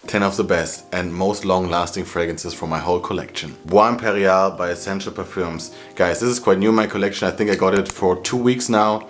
10 of the best and most long-lasting fragrances from my whole collection. Bois Imperial by Essential Parfums. Guys, this is quite new in my collection. I think I got it for 2 weeks now.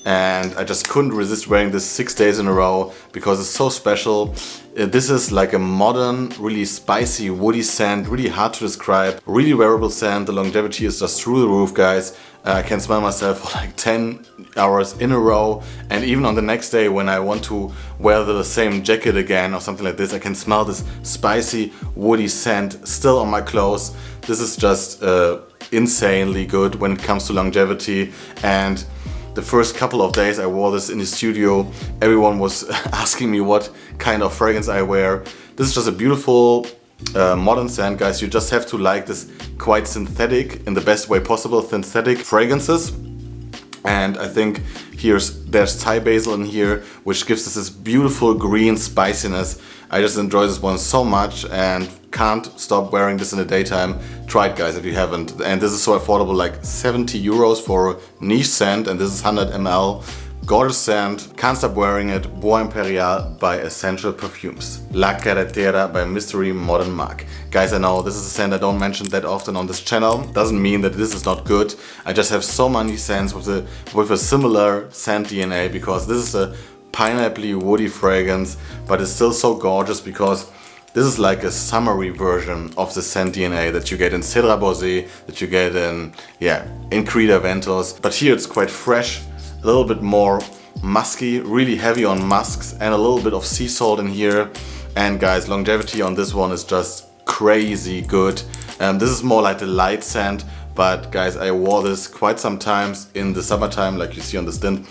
And I just couldn't resist wearing this 6 days in a row because it's so special. This is like a modern, really spicy, woody scent, really hard to describe, really wearable scent. The longevity is just through the roof, guys. I can smell myself for like 10 hours in a row, and even on the next day when I want to wear the same jacket again or something like this, I can smell this spicy, woody scent still on my clothes. This is just insanely good when it comes to longevity. And the first couple of days I wore this in the studio, everyone was asking me what kind of fragrance I wear. This is just a beautiful modern scent, guys. You just have to like this quite synthetic, in the best way possible, synthetic fragrances. And I think there's Thai basil in here, which gives us this beautiful green spiciness. I just enjoy this one so much and can't stop wearing this in the daytime. Try it, guys, if you haven't. And this is so affordable, like 70 euros for a niche scent, and this is 100 ml. Gorgeous scent, can't stop wearing it. Bois Imperial by Essential Parfums. La Carretera by Mystery Modern Mark. Guys, I know this is a scent I don't mention that often on this channel. Doesn't mean that this is not good. I just have so many scents with a similar scent DNA, because this is a pineapple woody fragrance, but it's still so gorgeous because this is like a summery version of the scent DNA that you get in Cedrat Boise, that you get in Creda Ventus. But here it's quite fresh, a little bit more musky, really heavy on musks, and a little bit of sea salt in here. And guys, longevity on this one is just crazy good. This is more like the light scent, but guys, I wore this quite some times in the summertime, like you see on the stint.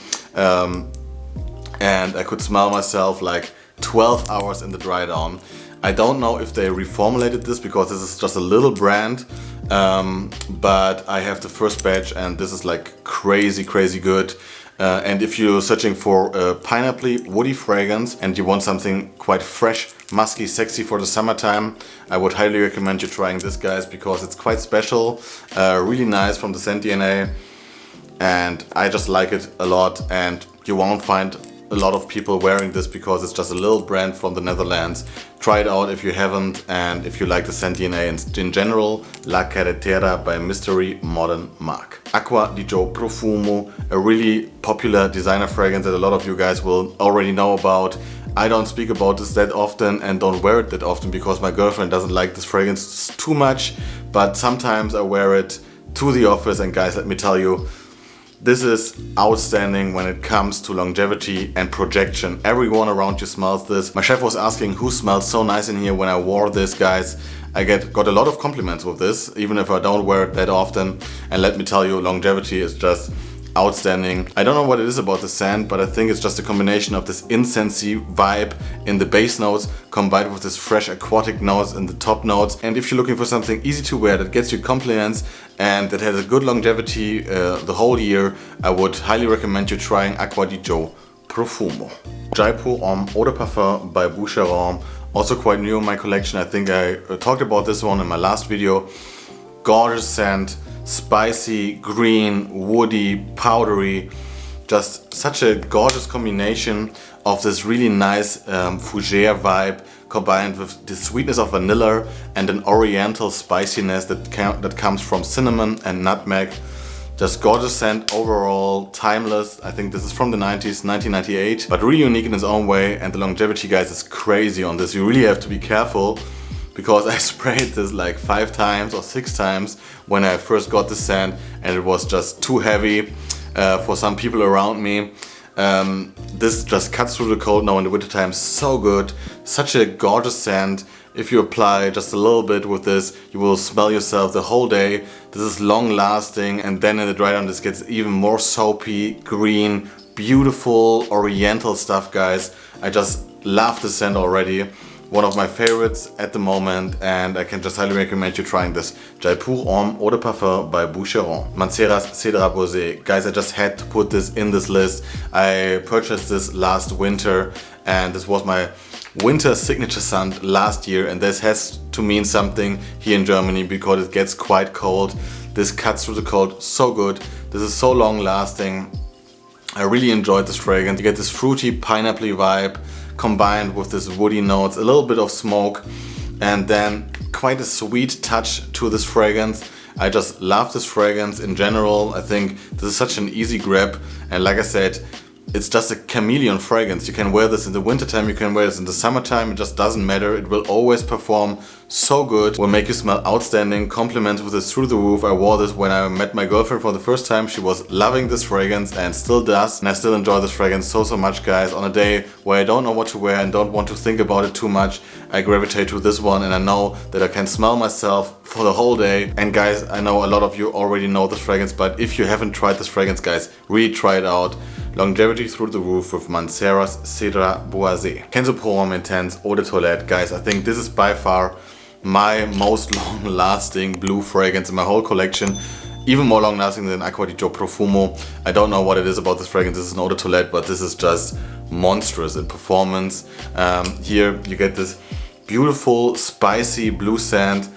And I could smell myself like 12 hours in the dry down. I don't know if they reformulated this because this is just a little brand, but I have the first batch and this is like crazy good. And if you're searching for a pineapple woody fragrance and you want something quite fresh, musky, sexy for the summertime, I would highly recommend you trying this, guys, because it's quite special, really nice from the scent DNA, and I just like it a lot. And you won't find a lot of people wearing this because it's just a little brand from the Netherlands. Try it out if you haven't, and if you like the scent DNA in general. La Carretera by Mystery Modern Mark. Aqua di Gio Profumo, a really popular designer fragrance that a lot of you guys will already know about. I don't speak about this that often and don't wear it that often because my girlfriend doesn't like this fragrance too much, but sometimes I wear it to the office, and guys, let me tell you, this is outstanding when it comes to longevity and projection. Everyone around you smells this. My chef was asking who smells so nice in here when I wore this, guys. I got a lot of compliments with this, even if I don't wear it that often. And let me tell you, longevity is just outstanding. I don't know what it is about the scent, but I think it's just a combination of this incensey vibe in the base notes combined with this fresh aquatic notes in the top notes. And if you're looking for something easy to wear that gets you compliments and that has a good longevity the whole year, I would highly recommend you trying Aqua di Joe Profumo. Jaipur Homme Eau de Parfum by Boucheron, also quite new in my collection. I think I talked about this one in my last video. Gorgeous scent, spicy, green, woody, powdery, just such a gorgeous combination of this really nice fougere vibe combined with the sweetness of vanilla and an oriental spiciness that comes from cinnamon and nutmeg. Just gorgeous scent overall, timeless. I think this is from the 90s, 1998, but really unique in its own way. And the longevity, guys, is crazy on this. You really have to be careful, because I sprayed this like 5 times or 6 times when I first got the scent, and it was just too heavy for some people around me. This just cuts through the cold now in the winter time. So good, such a gorgeous scent. If you apply just a little bit with this, you will smell yourself the whole day. This is long lasting, and then in the dry down this gets even more soapy, green, beautiful oriental stuff, guys. I just love the scent already. One of my favorites at the moment, and I can just highly recommend you trying this. Jaipur Homme Eau de Parfum by Boucheron. Mancera's Cedrat Boise. Guys, I just had to put this in this list. I purchased this last winter, and this was my winter signature scent last year, and this has to mean something here in Germany because it gets quite cold. This cuts through the cold so good. This is so long lasting. I really enjoyed this fragrance. You get this fruity pineapple vibe combined with this woody notes, a little bit of smoke, and then quite a sweet touch to this fragrance. I just love this fragrance in general. I think this is such an easy grab, and like I said, it's just a chameleon fragrance. You can wear this in the wintertime, you can wear this in the summertime, it just doesn't matter. It will always perform so good, will make you smell outstanding. Compliments with this through the roof. I wore this when I met my girlfriend for the first time. She was loving this fragrance and still does, and I still enjoy this fragrance so much, guys. On a day where I don't know what to wear and don't want to think about it too much, I gravitate to this one, and I know that I can smell myself for the whole day. And guys, I know a lot of you already know this fragrance, but if you haven't tried this fragrance, guys, really try it out. Longevity through the roof with Mancera's Cedrat Bois. Kenzo Pour Intense Eau de Toilette. Guys, I think this is by far my most long-lasting blue fragrance in my whole collection. Even more long-lasting than Aqua di Gio Profumo. I don't know what it is about this fragrance. This is an Eau de Toilette, but this is just monstrous in performance. Here you get this beautiful, spicy blue scent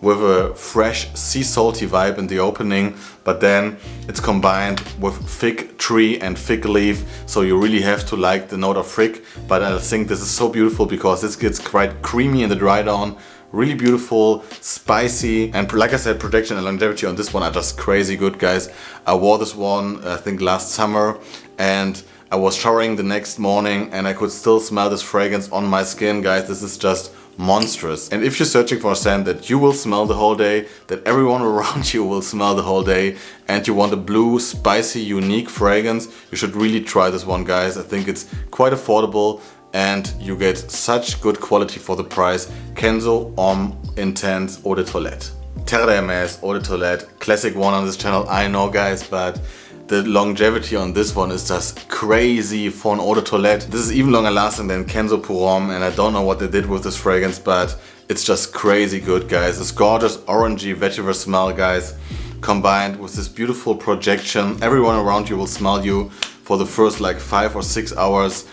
with a fresh sea salty vibe in the opening, but then it's combined with fig tree and fig leaf, so you really have to like the note of fig. But I think this is so beautiful because this gets quite creamy in the dry down, really beautiful, spicy, and like I said, protection and longevity on this one are just crazy good, guys. I wore this one I think last summer, and I was showering the next morning and I could still smell this fragrance on my skin, guys. This is just monstrous. And if you're searching for a scent that you will smell the whole day, that everyone around you will smell the whole day, and you want a blue, spicy, unique fragrance, you should really try this one, guys. I think it's quite affordable and you get such good quality for the price. Kenzo Homme Intense Eau de Toilette. Terre de Hermes Eau de Toilette. Classic one on this channel, I know, guys, but the longevity on this one is just crazy for an Eau de Toilette. This is even longer lasting than Kenzo Pour Homme, and I don't know what they did with this fragrance, but it's just crazy good, guys. This gorgeous orangey vetiver smell, guys, combined with this beautiful projection. Everyone around you will smell you for the first like 5 or 6 hours.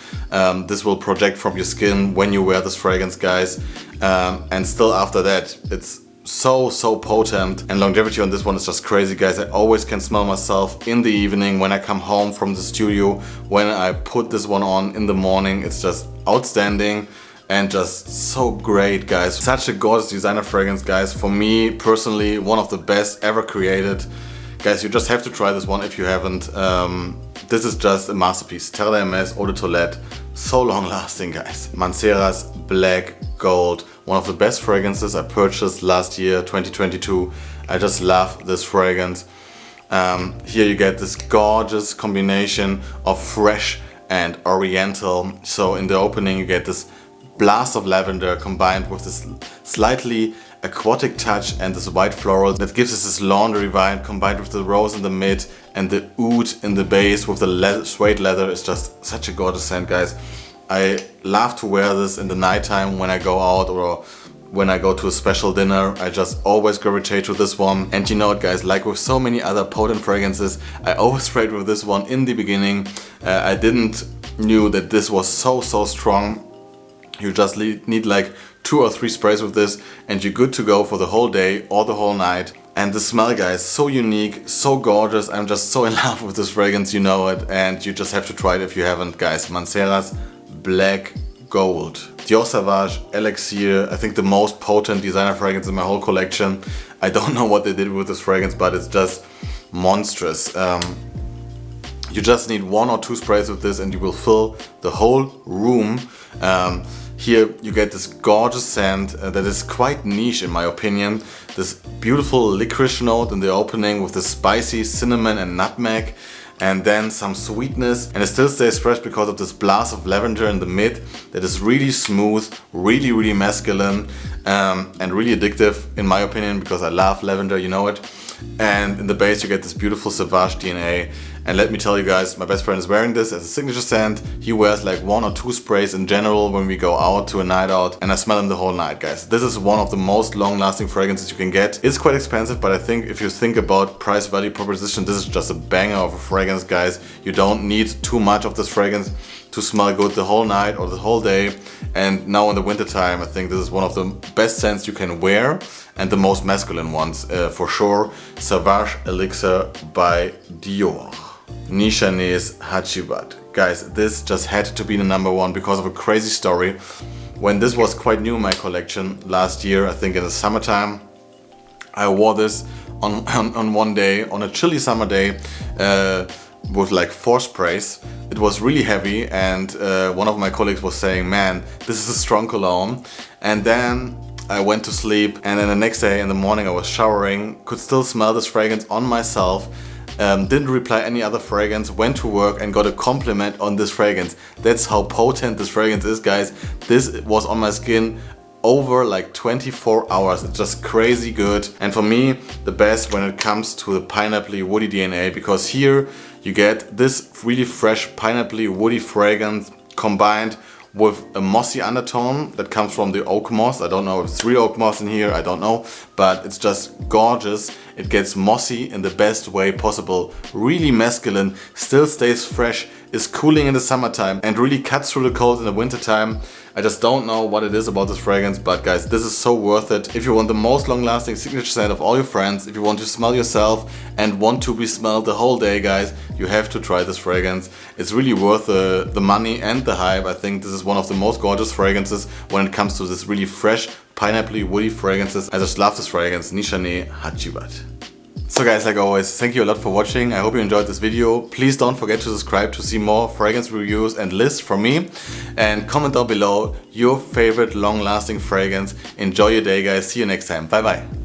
This will project from your skin when you wear this fragrance, guys. And still after that, it's so potent, and longevity on this one is just crazy, guys. I always can smell myself in the evening when I come home from the studio. When I put this one on in the morning, it's just outstanding and just so great, guys. Such a gorgeous designer fragrance, guys. For me personally, one of the best ever created. Guys, you just have to try this one if you haven't. This is just a masterpiece. Terre de Hermes Eau de Toilette. So long lasting, guys. Mancera's Black Gold. One of the best fragrances I purchased last year, 2022. I just love this fragrance. Here you get this gorgeous combination of fresh and oriental. So in the opening you get this blast of lavender combined with this slightly aquatic touch and this white floral that gives us this laundry vibe, combined with the rose in the mid and the oud in the base with the suede leather. It's just such a gorgeous scent, guys. I love to wear this in the nighttime when I go out or when I go to a special dinner. I just always gravitate to this one. And you know what, guys, like with so many other potent fragrances, I always sprayed with this one in the beginning. I didn't knew that this was so strong. You just need like 2 or 3 sprays with this and you're good to go for the whole day or the whole night. And the smell, guys, so unique, so gorgeous. I'm just so in love with this fragrance, you know it, and you just have to try it if you haven't, guys. Mancera's Black Gold. Dior Sauvage Elixir, I think the most potent designer fragrance in my whole collection. I don't know what they did with this fragrance, but it's just monstrous. You just need 1 or 2 sprays with this and you will fill the whole room. Here you get this gorgeous scent that is quite niche in my opinion. This beautiful licorice note in the opening with the spicy cinnamon and nutmeg, and then some sweetness, and it still stays fresh because of this blast of lavender in the mid that is really smooth, really masculine, and really addictive in my opinion, because I love lavender, you know it. And in the base you get this beautiful Sauvage DNA. And let me tell you guys, my best friend is wearing this as a signature scent. He wears like 1 or 2 sprays in general when we go out to a night out, and I smell him the whole night, guys. This is one of the most long-lasting fragrances you can get. It's quite expensive, but I think if you think about price value proposition, this is just a banger of a fragrance, guys. You don't need too much of this fragrance to smell good the whole night or the whole day. And now in the winter time, I think this is one of the best scents you can wear and the most masculine ones for sure. Sauvage Elixir by Dior. Nishane Hacivat. guys, this just had to be the number one because of a crazy story. When this was quite new in my collection last year, I think in the summertime, I wore this on one day, on a chilly summer day, with like 4 sprays. It was really heavy, and one of my colleagues was saying, man, this is a strong cologne. And then I went to sleep, and then the next day in the morning I was showering, could still smell this fragrance on myself, didn't reply any other fragrance, went to work and got a compliment on this fragrance. That's how potent this fragrance is, guys. This was on my skin over like 24 hours. It's just crazy good, and for me the best when it comes to the pineapple woody DNA, because here you get this really fresh pineapple woody fragrance combined with a mossy undertone that comes from the oak moss. I don't know if it's 3 oak moss in here, I don't know, but it's just gorgeous. It gets mossy in the best way possible, really masculine, still stays fresh, is cooling in the summertime and really cuts through the cold in the wintertime. I just don't know what it is about this fragrance, but guys, this is so worth it. If you want the most long-lasting signature scent of all your friends, if you want to smell yourself and want to be smelled the whole day, guys, you have to try this fragrance. It's really worth the money and the hype. I think this is one of the most gorgeous fragrances when it comes to this really fresh, pineapple woody fragrances. I just love this fragrance, Nishane Hacivat. So guys, like always, thank you a lot for watching. I hope you enjoyed this video. Please don't forget to subscribe to see more fragrance reviews and lists from me. And comment down below your favorite long-lasting fragrance. Enjoy your day, guys. See you next time. Bye bye.